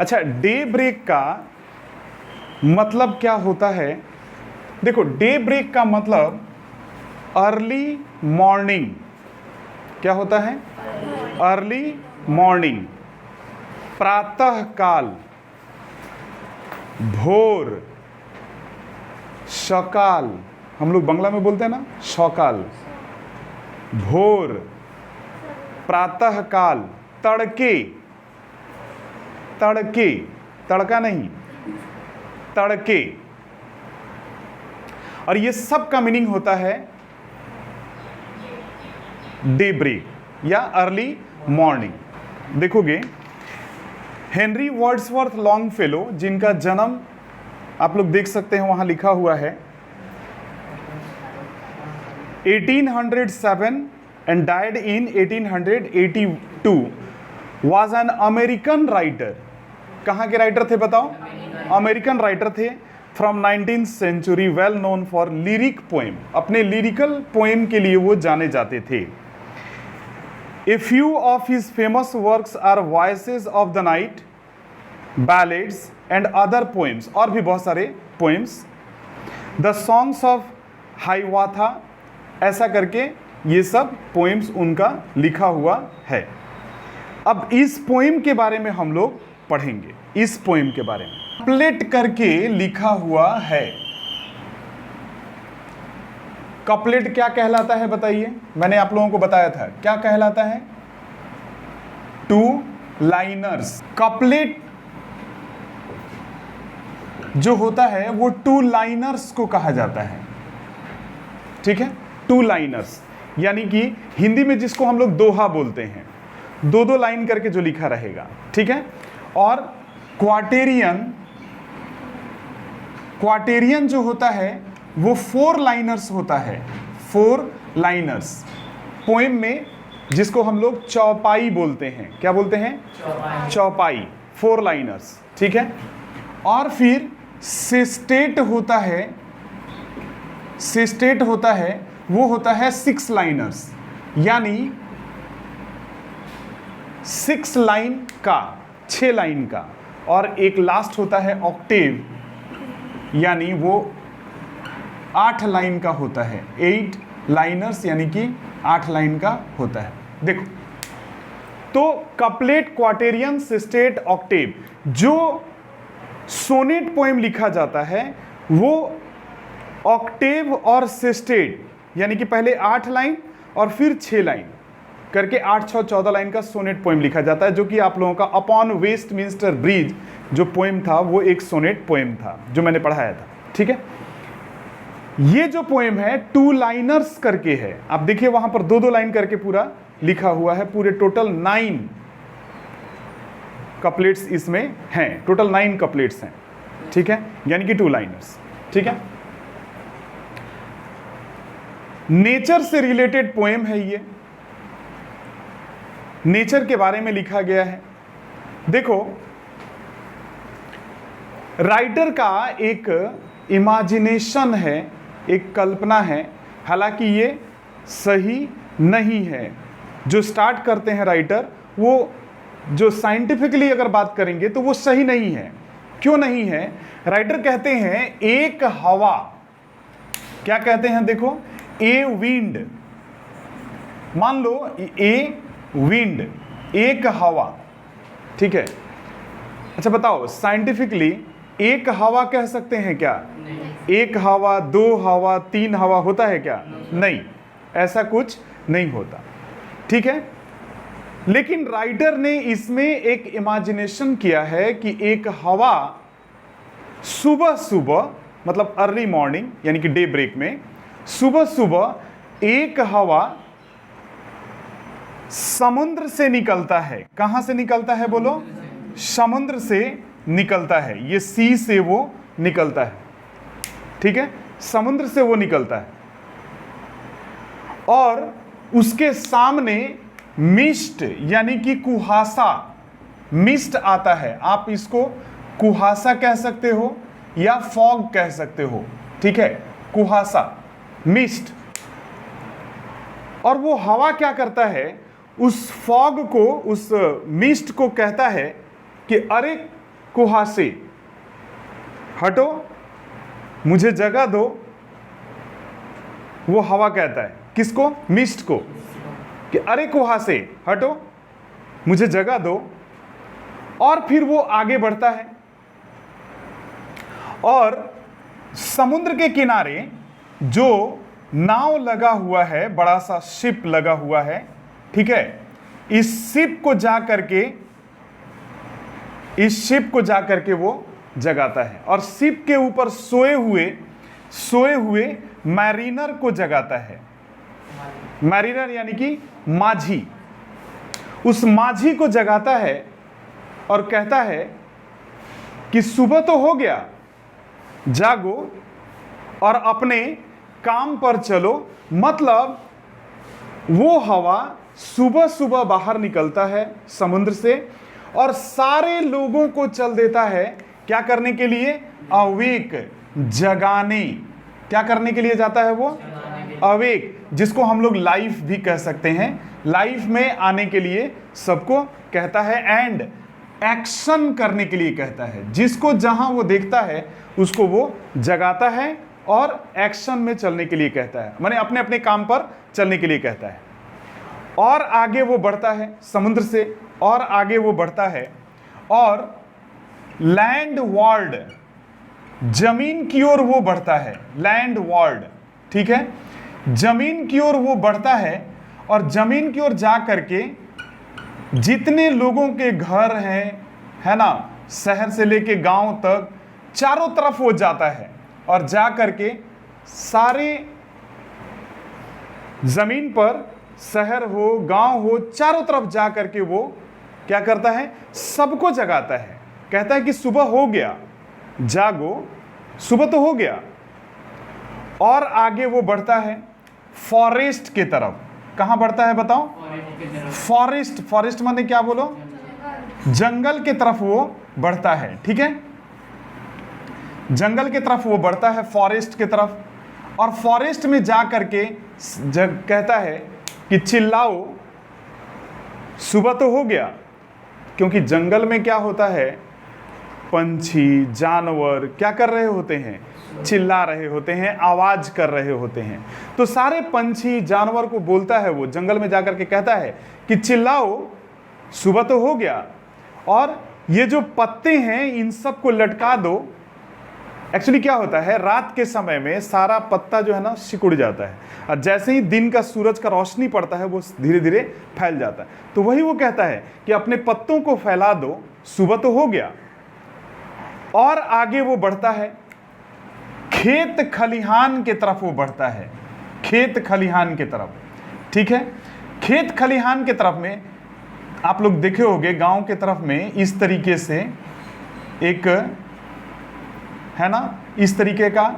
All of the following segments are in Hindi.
अच्छा, डे ब्रेक का मतलब क्या होता है? देखो, डे ब्रेक का मतलब अर्ली मॉर्निंग। क्या होता है? अर्ली मॉर्निंग, प्रातः काल, भोर, सकाल, हम लोग बंगला में बोलते हैं ना सकाल, भोर, प्रातः काल, तड़के, तड़के, तड़का नहीं, तड़के। और ये सब का मीनिंग होता है डे ब्रेक या अर्ली मॉर्निंग। देखोगे, हेनरी वर्ड्सवर्थ लॉन्गफेलो, जिनका जन्म आप लोग देख सकते हैं वहां लिखा हुआ है 1807 and died in 1882, was an American writer। कहाँ के राइटर थे बताओ? अमेरिकन राइटर थे। From 19th century, well known for lyric poem. अपने लिरिकल पोएम के लिए वो जाने जाते थे। A few of his famous works are voices of the night, ballads and other poems, और भी बहुत सारे poems, the songs of Hiawatha, ऐसा करके ये सब पोएम्स उनका लिखा हुआ है। अब इस पोएम के बारे में हम लोग पढ़ेंगे। इस पोएम के बारे में कपलेट करके लिखा हुआ है। कपलेट क्या कहलाता है बताइए? मैंने आप लोगों को बताया था क्या कहलाता है। Two liners. कपलेट जो होता है वो टू लाइनर्स को कहा जाता है। ठीक है, टू लाइनर्स, यानी कि हिंदी में जिसको हम लोग दोहा बोलते हैं, दो दो लाइन करके जो लिखा रहेगा। ठीक है। और क्वाटेरियन, क्वाटेरियन जो होता है वो फोर लाइनर्स होता है। फोर लाइनर्स पोएम में, जिसको हम लोग चौपाई बोलते हैं। क्या बोलते हैं? चौपाई, फोर लाइनर्स। ठीक है। और फिर सेस्टेट होता है, सेस्टेट होता है, वो होता है सिक्स लाइनर्स, यानी सिक्स लाइन का, 6 लाइन का। और एक लास्ट होता है ऑक्टेव, यानी वो 8 लाइन का होता है। 8 लाइनर्स यानी कि 8 लाइन का होता है। देखो, तो कपलेट, क्वाटेरियन, सेस्टेट, ऑक्टेव, जो सोनेट पोएम लिखा जाता है वो ऑक्टेव और सेस्टेट, यानी कि पहले 8 लाइन और फिर 6 लाइन करके 8 6 14 लाइन का सोनेट पोएम लिखा जाता है, जो कि आप लोगों का अपॉन वेस्टमिंस्टर ब्रिज जो पोएम था वो एक सोनेट पोएम था जो मैंने पढ़ाया था। ठीक है। ये जो पोएम है टू लाइनर्स करके है। आप देखिए वहां पर 2 2 लाइन करके पूरा लिखा हुआ है। पूरे टोटल 9 कपलेट्स इसमें हैं। टोटल 9 कपलेट्स हैं। ठीक है, यानी कि टू लाइनर्स। ठीक है। नेचर से रिलेटेड पोएम है ये, नेचर के बारे में लिखा गया है। देखो, राइटर का एक इमेजिनेशन है, एक कल्पना है, हालांकि ये सही नहीं है। जो स्टार्ट करते हैं राइटर, वो जो साइंटिफिकली अगर बात करेंगे तो वो सही नहीं है। क्यों नहीं है? राइटर कहते हैं एक हवा, क्या कहते हैं देखो, ए विंड, मान लो ए विंड, एक हवा। ठीक है। अच्छा बताओ, साइंटिफिकली एक हवा कह सकते हैं क्या? नहीं। एक हवा, 2 हवा, 3 हवा होता है क्या? नहीं, ऐसा कुछ नहीं होता। ठीक है। लेकिन राइटर ने इसमें एक इमेजिनेशन किया है कि एक हवा सुबह सुबह, मतलब अर्ली मॉर्निंग यानी कि डे ब्रेक में, सुबह सुबह एक हवा समुद्र से निकलता है। कहां से निकलता है बोलो? समुद्र से निकलता है। ये सी से वो निकलता है। ठीक है, समुद्र से वो निकलता है और उसके सामने मिस्ट यानी कि कुहासा, मिस्ट आता है। आप इसको कुहासा कह सकते हो या फॉग कह सकते हो। ठीक है, कुहासा, मिस्ट। और वो हवा क्या करता है, उस फॉग को, उस मिस्ट को कहता है कि अरे कुहासे, हटो मुझे जगह दो, वो हवा कहता है किसको? मिस्ट को, कि अरे कुहासे हटो मुझे जगह दो। और फिर वो आगे बढ़ता है और समुद्र के किनारे जो नाव लगा हुआ है, बड़ा सा शिप लगा हुआ है, ठीक है, इस शिप को जाकर के वो जगाता है और शिप के ऊपर सोए हुए मैरिनर को जगाता है। मैरिनर यानी कि माझी, उस माझी को जगाता है और कहता है कि सुबह तो हो गया, जागो और अपने काम पर चलो। मतलब वो हवा सुबह सुबह बाहर निकलता है समुद्र से और सारे लोगों को चल देता है क्या करने के लिए? अवेक, जगाने। क्या करने के लिए जाता है वो? अवेक, जिसको हम लोग लाइफ भी कह सकते हैं। लाइफ में आने के लिए सबको कहता है एंड एक्शन करने के लिए कहता है। जिसको जहां वो देखता है उसको वो जगाता है और एक्शन में चलने के लिए कहता है, माने अपने अपने काम पर चलने के लिए कहता है। और आगे वो बढ़ता है समुद्र से, और आगे वो बढ़ता है और लैंड वर्ल्ड, जमीन की ओर वो बढ़ता है। लैंड वर्ल्ड, ठीक है, जमीन की ओर वो बढ़ता है और जमीन की ओर जा करके जितने लोगों के घर हैं, है ना, शहर से लेके गांव तक, चारों तरफ वो जाता है और जा करके सारे जमीन पर, शहर हो गांव हो, चारों तरफ जा करके वो क्या करता है? सबको जगाता है। कहता है कि सुबह हो गया, जागो, सुबह तो हो गया। और आगे वो बढ़ता है फॉरेस्ट के तरफ। कहां बढ़ता है बताओ? फॉरेस्ट। फॉरेस्ट माने क्या बोलो? जंगल के तरफ वो बढ़ता है, ठीक है, जंगल के तरफ वो बढ़ता है, फॉरेस्ट के तरफ। और फॉरेस्ट में जा करके कहता है कि चिल्लाओ, सुबह तो हो गया। क्योंकि जंगल में क्या होता है? पंछी, जानवर क्या कर रहे होते हैं? चिल्ला रहे होते हैं, आवाज कर रहे होते हैं। तो सारे पंछी जानवर को बोलता है वो, जंगल में जाकर के कहता है कि चिल्लाओ, सुबह तो हो गया। और ये जो पत्ते हैं इन सब को लटका दो। एक्चुअली क्या होता है, रात के समय में सारा पत्ता जो है ना सिकुड़ जाता है, और जैसे ही दिन का, सूरज का रोशनी पड़ता है वो धीरे धीरे फैल जाता है। तो वही वो कहता है कि अपने पत्तों को फैला दो, सुबह तो हो गया। और आगे वो बढ़ता है खेत खलिहान के तरफ, वो बढ़ता है खेत खलिहान के तरफ, ठीक है। खेत खलिहान के तरफ में आप लोग देखे होंगे गांव के तरफ में इस तरीके से एक, है ना, इस तरीके का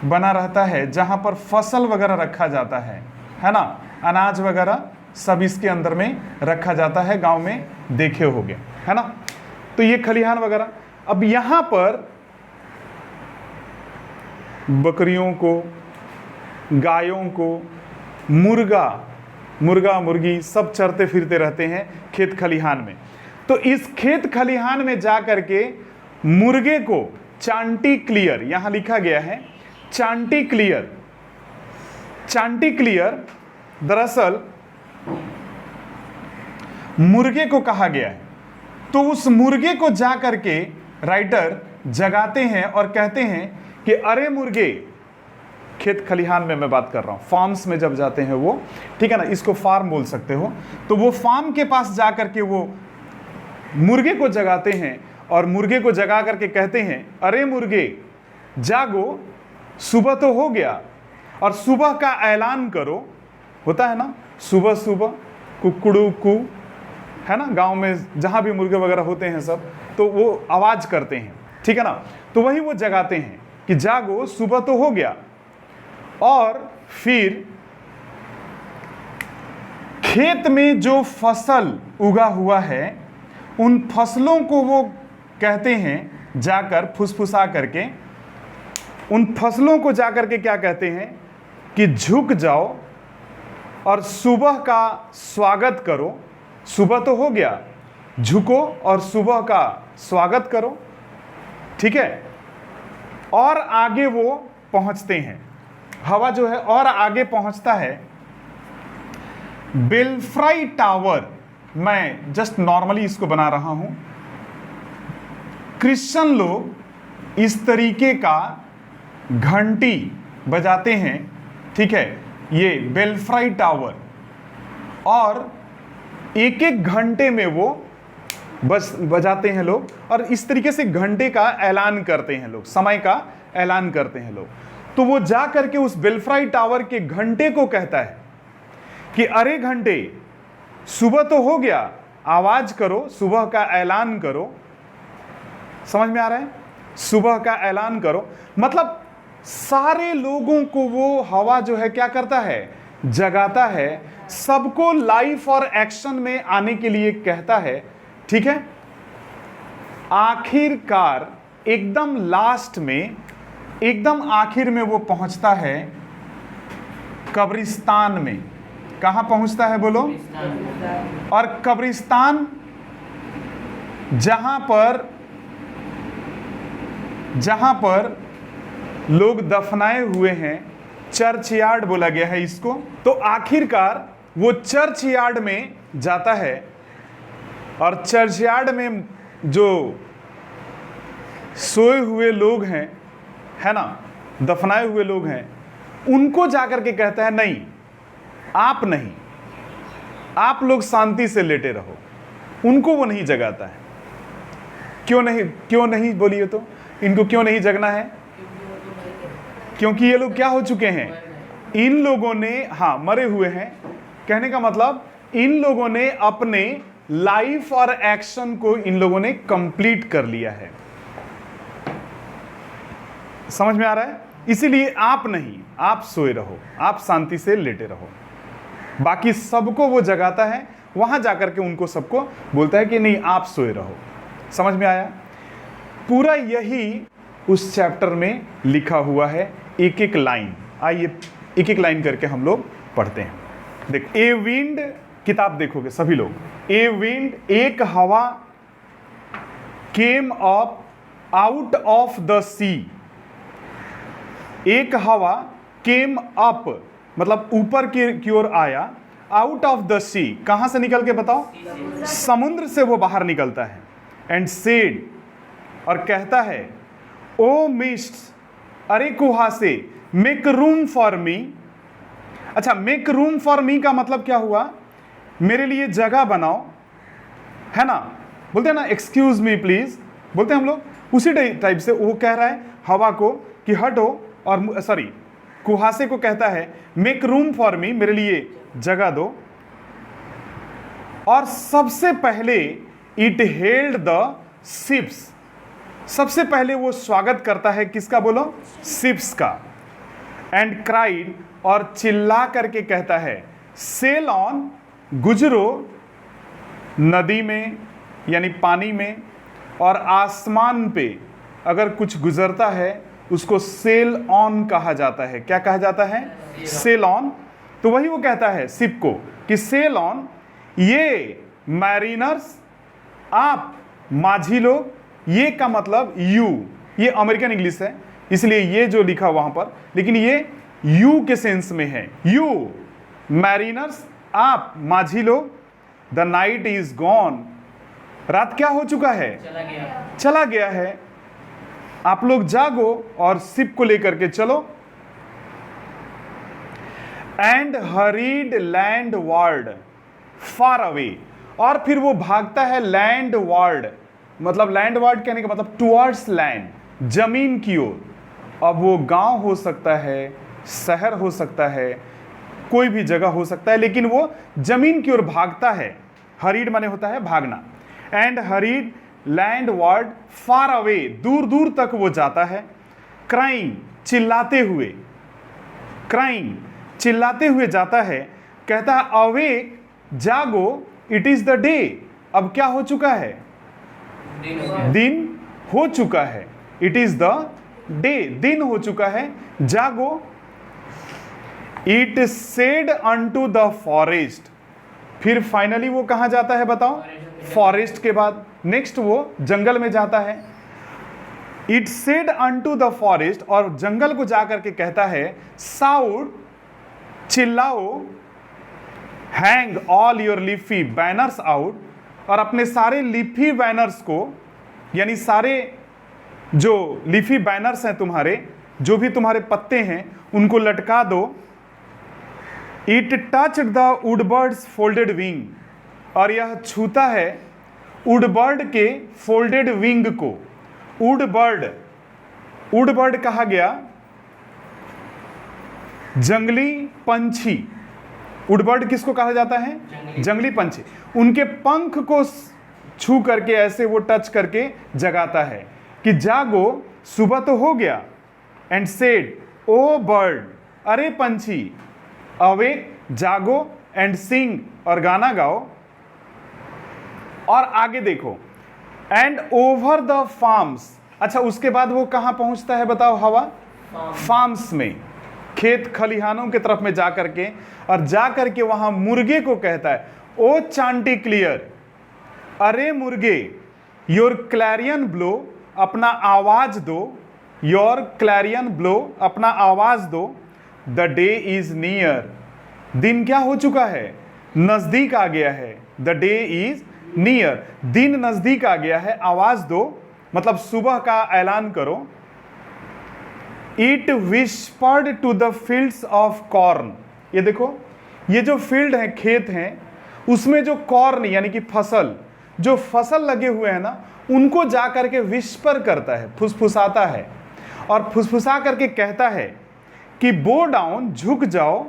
बना रहता है जहां पर फसल वगैरह रखा जाता है ना, अनाज वगैरह सब इसके अंदर में रखा जाता है, गांव में देखे होंगे, है ना। तो ये खलिहान वगैरह। अब यहां पर बकरियों को, गायों को, मुर्गा मुर्गी सब चरते फिरते रहते हैं खेत खलिहान में। तो इस खेत खलिहान में जा करके मुर्गे को चांटी क्लियर, यहां लिखा गया है चांटी क्लियर। चांटी क्लियर दरअसल मुर्गे को कहा गया है। तो उस मुर्गे को जा करके राइटर जगाते हैं और कहते हैं कि अरे मुर्गे, खेत खलिहान में मैं बात कर रहा हूं, फार्म्स में जब जाते हैं वो, ठीक है ना, इसको फार्म बोल सकते हो। तो वो फार्म के पास जा करके वो मुर्गे को जगाते हैं और मुर्गे को जगा करके कहते हैं अरे मुर्गे जागो, सुबह तो हो गया। और सुबह का ऐलान करो, होता है ना सुबह सुबह कुकड़ू कू, है ना, गांव में जहां भी मुर्गे वगैरह होते हैं सब, तो वो आवाज करते हैं, ठीक है ना। तो वही वो जगाते हैं कि जागो, सुबह तो हो गया। और फिर खेत में जो फसल उगा हुआ है उन फसलों को वो कहते हैं जाकर फुसफुसा करके, उन फसलों को जाकर के क्या कहते हैं कि झुक जाओ और सुबह का स्वागत करो। सुबह तो हो गया, झुको और सुबह का स्वागत करो, ठीक है। और आगे वो पहुंचते हैं, हवा जो है और आगे पहुंचता है। बेल्फ्राई टावर, मैं जस्ट नॉर्मली इसको बना रहा हूं। क्रिश्चियन लोग इस तरीके का घंटी बजाते हैं, ठीक है, ये बेल्फ्राई टावर, और एक एक घंटे में वो बस बजाते हैं लोग, और इस तरीके से घंटे का ऐलान करते हैं लोग, समय का ऐलान करते हैं लोग। तो वो जा करके उस बेल्फ्राई टावर के घंटे को कहता है कि अरे घंटे, सुबह तो हो गया, आवाज करो, सुबह का ऐलान करो। समझ में आ रहा है? सुबह का ऐलान करो, मतलब सारे लोगों को वो हवा जो है क्या करता है, जगाता है, सबको लाइफ और एक्शन में आने के लिए कहता है, ठीक है। आखिरकार एकदम लास्ट में, एकदम आखिर में वो पहुंचता है कब्रिस्तान में। कहां पहुंचता है बोलो? और कब्रिस्तान जहां पर लोग दफनाए हुए हैं, चर्च यार्ड बोला गया है इसको। तो आखिरकार वो चर्च यार्ड में जाता है, और चर्च यार्ड में जो सोए हुए लोग हैं, है ना, दफनाए हुए लोग हैं, उनको जाकर के कहता है नहीं, आप नहीं, आप लोग शांति से लेटे रहो। उनको वो नहीं जगाता है। क्यों नहीं बोलिए तो, इनको क्यों नहीं जगना है? क्योंकि ये लोग क्या हो चुके हैं, इन लोगों ने, हाँ, मरे हुए हैं। कहने का मतलब इन लोगों ने अपने लाइफ और एक्शन को इन लोगों ने कंप्लीट कर लिया है। समझ में आ रहा है? इसीलिए आप नहीं, आप सोए रहो, आप शांति से लेटे रहो। बाकी सबको वो जगाता है, वहां जाकर के उनको सबको बोलता है कि नहीं, आप सोए रहो। समझ में आया? पूरा यही उस चैप्टर में लिखा हुआ है, एक एक लाइन। आइए एक एक लाइन करके हम लोग पढ़ते हैं। देखो, ए विंड, किताब देखोगे सभी लोग। ए विंड, एक हवा, came up out of the sea. एक हवा केम अप मतलब ऊपर की ओर आया, आउट ऑफ द सी, कहां से निकल के बताओ? समुद्र से वो बाहर निकलता है। एंड सेड, और कहता है, ओ मिस्ट, अरे कुहासे, मेक रूम फॉर मी। अच्छा, मेक रूम फॉर मी का मतलब क्या हुआ? मेरे लिए जगह बनाओ, है ना। बोलते हैं ना, एक्सक्यूज मी प्लीज, बोलते हैं हम लोग। उसी टाइप से वो कह रहा है हवा को कि हटो, और सॉरी, कुहासे को कहता है मेक रूम फॉर मी, मेरे लिए जगह दो। और सबसे पहले इट हेल्ड द शिप्स, सबसे पहले वो स्वागत करता है किसका बोलो? शिप्स का। एंड क्राइड, और चिल्ला करके कहता है, सेल ऑन, गुजरो नदी में यानी पानी में, और आसमान पे अगर कुछ गुजरता है उसको सेल ऑन कहा जाता है। क्या कहा जाता है? Sail on. तो वही वो कहता है शिप को कि सेल ऑन, ये मैरिनर्स, आप माझी लोग, ये का मतलब यू, ये अमेरिकन इंग्लिश है इसलिए ये जो लिखा वहां पर, लेकिन ये यू के सेंस में है। यू मैरिनर्स, आप माझी लोग, द नाइट इज गॉन, रात क्या हो चुका है? चला गया है। आप लोग जागो और शिप को लेकर के चलो। And hurried land ward far away, और फिर वो भागता है लैंड वार्ड, मतलब लैंड वार्ड कहने का मतलब टुवर्ड्स लैंड, जमीन की ओर। अब वो गांव हो सकता है, शहर हो सकता है, कोई भी जगह हो सकता है, लेकिन वो जमीन की ओर भागता है। हरीड माने होता है भागना। And hurried land ward far away, दूर दूर तक वो जाता है। क्राइंग, चिल्लाते हुए, क्राइंग, चिल्लाते हुए जाता है। कहता है अवेक, जागो, इट इज द डे, अब क्या हो चुका है? दिन हो चुका है। इट इज द डे, दिन हो चुका है, जागो। It said unto the forest, फिर फाइनली वो कहां जाता है बताओ? फॉरेस्ट के बाद नेक्स्ट वो जंगल में जाता है। It said unto the forest, और जंगल को जाकर के कहता है, साउट, चिल्लाओ, hang all your leafy banners out, और अपने सारे लीफी बैनर्स को, यानी सारे जो लीफी बैनर्स हैं तुम्हारे, जो भी तुम्हारे पत्ते हैं उनको लटका दो। It touched the woodbird's folded wing, और यह छूता है वुडबर्ड के फोल्डेड विंग को। वुडबर्ड, वुडबर्ड कहा गया जंगली पंछी। वुडबर्ड किसको कहा जाता है? जंगली पंछी। उनके पंख को छू करके ऐसे वो टच करके जगाता है कि जागो, सुबह तो हो गया। एंड सेड, ओ बर्ड, अरे पंछी, अवेक, जागो, एंड सिंग, और गाना गाओ। और आगे देखो, एंड ओवर द फार्म्स। अच्छा, उसके बाद वो कहां पहुंचता है बताओ? हवा फार्म्स में, खेत खलिहानों की तरफ में जाकर के, और जाकर के वहां मुर्गे को कहता है, ओ चांटिक्लियर, अरे मुर्गे, योर क्लैरियन ब्लो, अपना आवाज दो। योर क्लैरियन ब्लो, अपना आवाज दो। द डे इज नियर, दिन क्या हो चुका है? नजदीक आ गया है। द डे इज नियर, दिन नजदीक आ गया है, आवाज दो, मतलब सुबह का ऐलान करो। It whispered to the fields of corn, ये देखो, ये जो फील्ड है, खेत हैं, उसमें जो कॉर्न यानी कि फसल, जो फसल लगे हुए हैं ना, उनको जा करके विस्पर करता है, फुसफुसाता है, और फुसफुसा करके कहता है कि बो डाउन, झुक जाओ,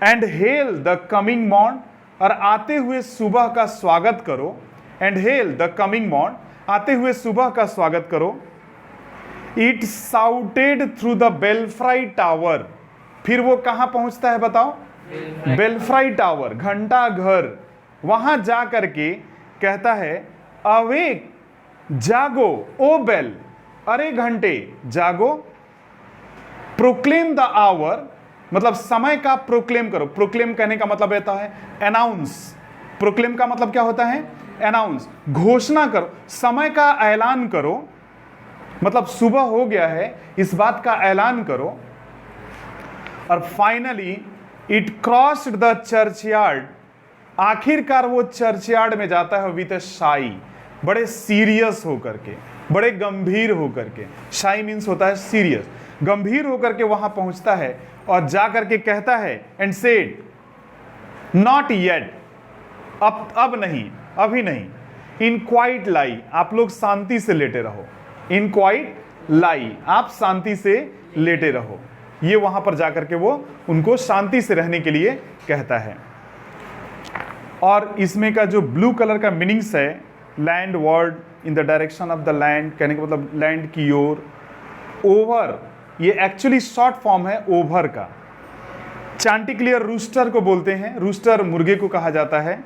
and hail the coming morn, और आते हुए सुबह का स्वागत करो। And hail the coming morn, आते हुए सुबह का स्वागत करो। It shouted through the belfry tower, फिर वो कहां पहुंचता है बताओ? बेल्फ्राई टावर, घंटा घर, वहां जा करके कहता है, अवेक, जागो, ओ बेल, अरे घंटे, जागो। प्रोक्लेम द आवर, मतलब समय का प्रोक्लेम करो। प्रोक्लेम कहने का मतलब रहता है अनाउंस। प्रोक्लेम का मतलब क्या होता है? अनाउंस, घोषणा करो, समय का ऐलान करो, मतलब सुबह हो गया है, इस बात का ऐलान करो। और finally it crossed the churchyard, आखिरकार वो चर्चयार्ड में जाता है विद शाई, बड़े सीरियस होकर के, बड़े गंभीर होकर के। शाई मीन्स होता है सीरियस, गंभीर होकर के वहां पहुंचता है, और जाकर के कहता है, एंड सेड, नॉट येट, अब नहीं, अभी नहीं। इन क्वाइट लाई, आप लोग शांति से लेटे रहो। इन क्वाइट लाई, आप शांति से लेटे रहो। ये वहां पर जाकर के वो उनको शांति से रहने के लिए कहता है। और इसमें का जो ब्लू कलर का मीनिंग्स है, land word, in the direction of the land, कहने का मतलब लैंड की ओर। ओवर, ये एक्चुअली शॉर्ट फॉर्म है ओवर का। चांटिक्लियर रूस्टर को बोलते हैं, रूस्टर मुर्गे को कहा जाता है।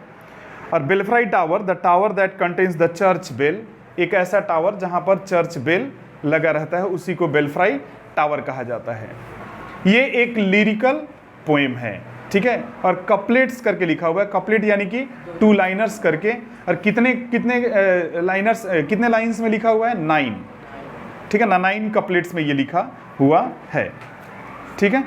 और belfry tower, the tower that contains the church bell, एक ऐसा टावर जहां पर चर्च बेल लगा रहता है, उसी को बेल्फ्राई टावर कहा जाता है। ये एक लिरिकल पोएम है, ठीक है। और कपलेट्स करके लिखा हुआ है, कपलेट यानी कि 2 लाइनर्स करके। और कितने लाइनर्स, कितने लाइंस में लिखा हुआ है? 9, ठीक है ना, 9 कपलेट्स में ये लिखा हुआ है, ठीक है।